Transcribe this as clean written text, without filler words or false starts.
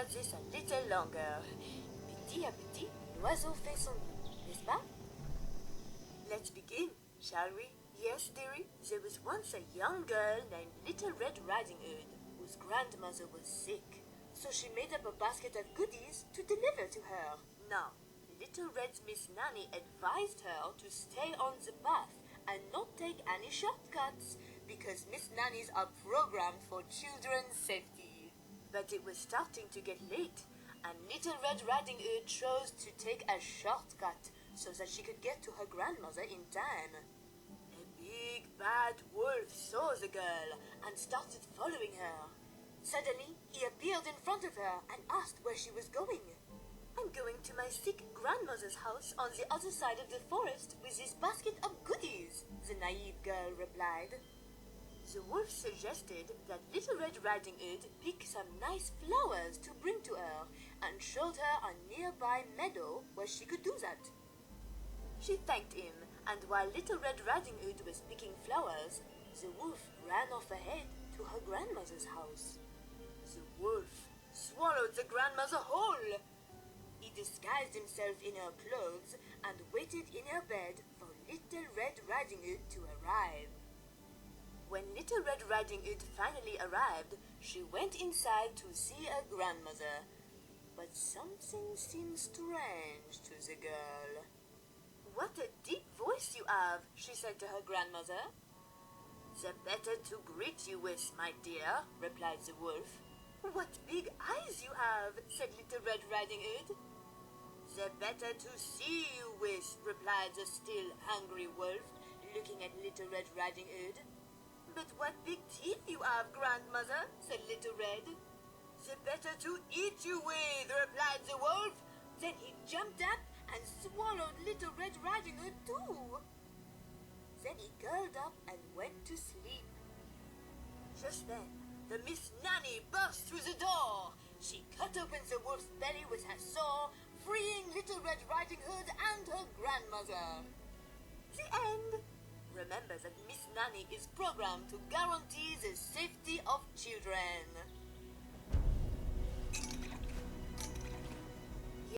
about this a little longer. Petit à petit, l'oiseau fait son nid, n'est-ce pas? Let's begin, shall we? Yes, dearie, there was once a young girl named Little Red Riding Hood, whose grandmother was sick. So she made up a basket of goodies to deliver to her. Now, Little Red's Miss Nanny advised her to stay on the path and not take any shortcuts, because Miss Nannies are programmed for children's safety. But it was starting to get late, and Little Red Riding Hood chose to take a shortcut so that she could get to her grandmother in time. A big bad wolf saw the girl and started following her. Suddenly, he appeared in front of her and asked where she was going. I'm going to my sick grandmother's house on the other side of the forest with this basket of goodies, the naive girl replied. The wolf suggested that Little Red Riding Hood pick some nice flowers to bring to her and showed her a nearby meadow where she could do that. She thanked him, and while Little Red Riding Hood was picking flowers, the wolf ran off ahead to her grandmother's house. The wolf swallowed the grandmother whole. He disguised himself in her clothes and waited in her bed for Little Red Riding Hood to arrive. When Little Red Riding Hood finally arrived, she went inside to see her grandmother. But something seemed strange to the girl. What a deep voice you have, she said to her grandmother. The better to greet you with, my dear, replied the wolf. What big eyes you have, said Little Red Riding Hood. The better to see you with, replied the still hungry wolf, looking at Little Red Riding Hood. But what big teeth you have, grandmother, said Little Red. The better to eat you with, replied the wolf. Then he jumped up and swallowed Little Red Riding Hood too. Then he curled up and went to sleep. Just then, the Miss Nanny burst through the door. She cut open the wolf's belly with her saw, freeing Little Red Riding Hood and her grandmother. The end. Remember that Miss Nanny is programmed to guarantee the safety of children.